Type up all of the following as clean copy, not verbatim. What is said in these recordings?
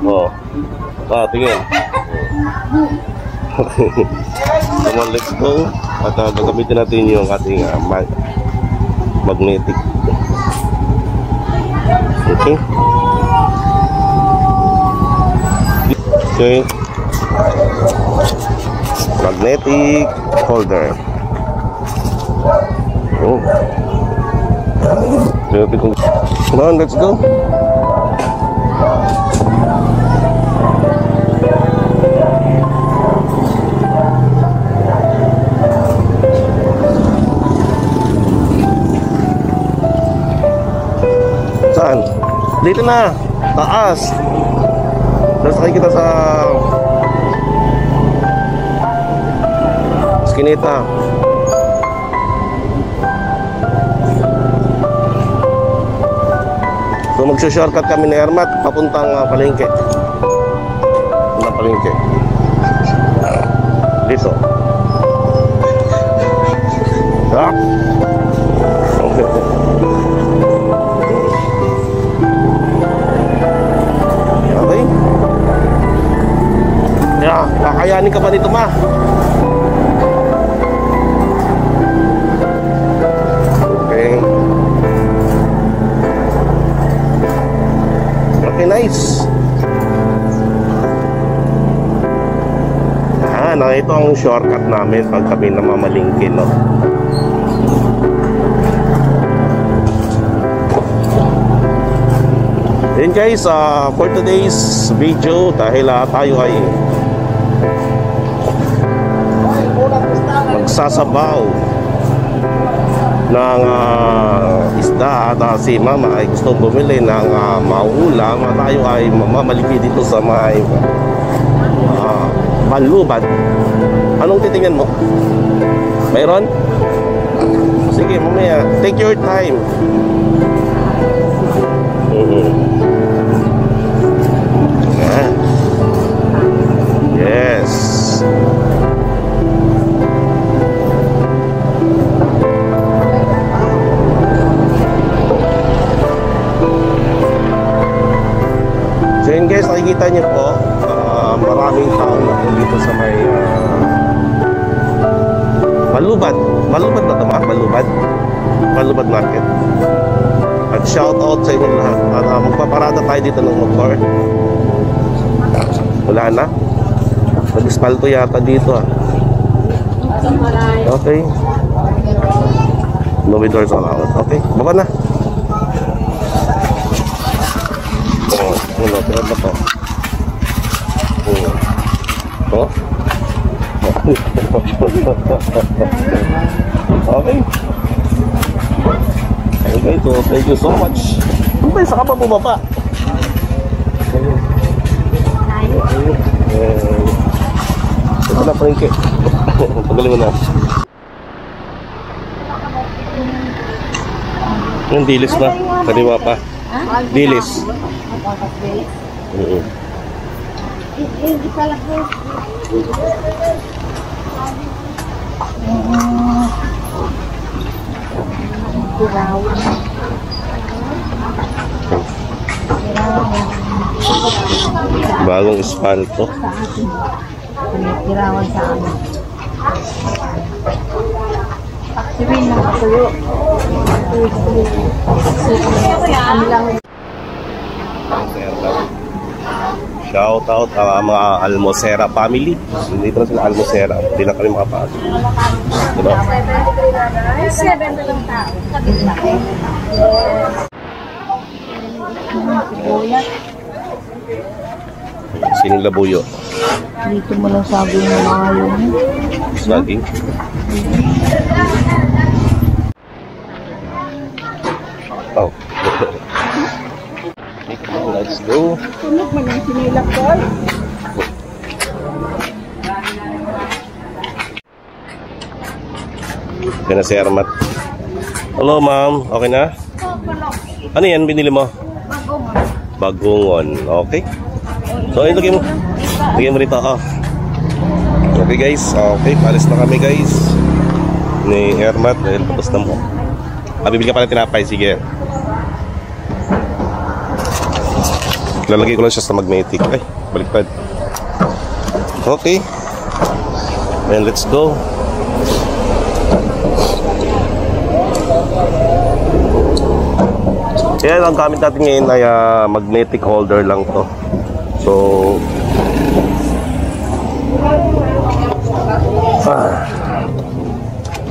Oh. Tingin. Come on, let's go. At gagamitin natin yung ating magnetic. Okay. Okay. Magnetic holder. Oh. Come on, let's go. Saan? Dito na, taas. Nasakay kita sa Skinita. So magsushortcut kami ni Ermat papuntang palengke. Papuntang palengke. Dito. Okay. Okay. Kakayanin ka pa nito, ma? Okay. Okay, nice. Ito ang shortcut namin pag kami namamalingki, no? Then guys, for today's video, dahil tayo ay magsasabaw ng isda at si mama ay gusto bumili ng maulam, tayo ay mamamalingki dito sa may Balubad. Anong titingnan mo? Mayroon? Sige, mamaya. Take your time. Yes. So yun guys, nakikita niyo po, maraming tao na dito sa may Balubad. Balubad na ito, ma? Balubad? Balubad Market. At shout out sa inyo lahat. At magpaparada tayo dito ng motor. Wala na. Nag-espalto yata dito, Okay. No doors allowed. Okay, baba na. Pero ba to? Oh. Okay. Okay, so thank you so much. Ay, saka pa bumaba. Ito na pa rin ke. Pagaling mo na. Yung dilis na. Kaliwa pa. Dilis. Hindi pala po. Bagong espalto. Tirawan sa amin. Actually, nakatuyo. Shout out mga Almosera family. Dito na sila Almosera. Hindi na kami makapasok. Diba? 7 na lang tao. Sinong labuyo? Dito mo lang sabi ng mga yun. Saging? Oh. Let's go. Tunog mo ng sinilap ko. Yan na si Ermat. Hello ma'am, okay na? Ano yan binili mo? Bagungon. Okay. So ilagay mo. Lagay mo rito. Okay guys. Okay, palis na kami guys ni Ermat dahil tapos na mo. Bibili ka pala tinapay. Sige. Lalagay ko lang siya sa magnetic. Ay, baliktad. Okay. And let's go. Kaya ang gamit natin ngayon ay magnetic holder lang to. So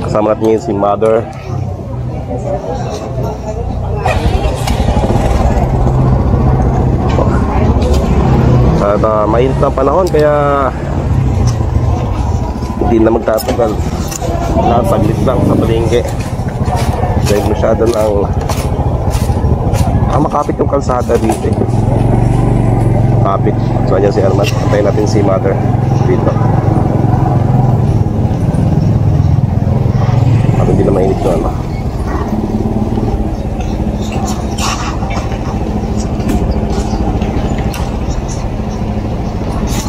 kasama natin ngayon si Mother. At mainit na panahon kaya hindi na magtatagal. Saglit lang sa palengke. Dahil masyado ng makapit yung kalsada dito eh. Kapit. So ayan si Ermat. Antayin natin si Mother dito. At hindi na mainit yun.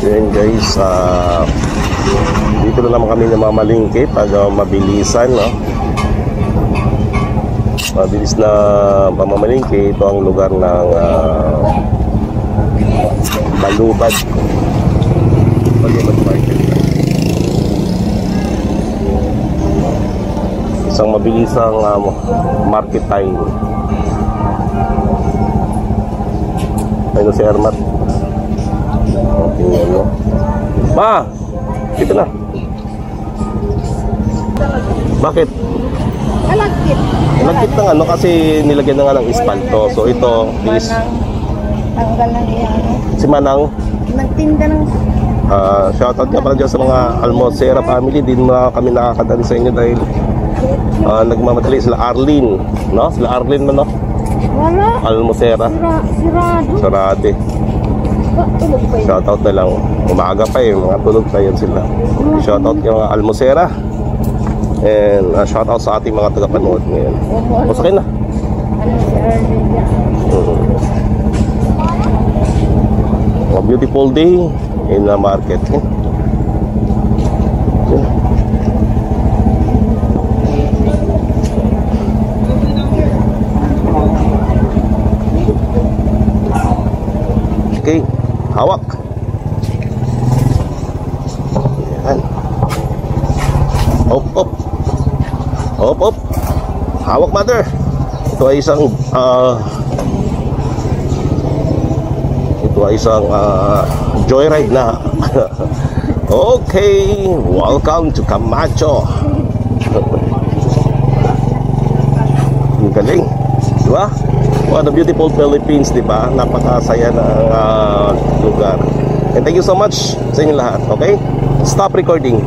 Yan guys, dito na naman kami namamalingkit pag mabilisan, no? Mabilis na pamamalingkit. Ito ang lugar ng Balubad Market. Isang mabilisang market time. Ayun si Ermat. Okay, ano. Ma! Dito na. Bakit? Nalagkit. Nalagkit ng ano kasi nilagyan na nga ng ispalto. So ito is Tanggal na niya. si Manang. Nagtinda ng... Shoutout nga pala dyan sa mga Almosera family. Din na kami nakakadali sa inyo dahil nagmamadali sila Arlene, no? Sila Arlene man, no? Wala. Almosera. Sirado. Sarade. Tulog pa yun. Shoutout na lang. Umaga pa eh, mga tulog pa yan sila. Shoutout yung mga Almosera. And shoutout sa ating mga tagapanood ngayon. O sakin na. Ano si Arlene niya? A beautiful day in the market. Okay, hawak. Yan. Op, op. Op, op. Hawak, Mother. Ito ay isang joyride na. Okay, welcome to Camacho. Ang galing, di ba? What a beautiful Philippines, di ba? Napakasaya ng lugar. And thank you so much sa inyo lahat. Okay, stop recording.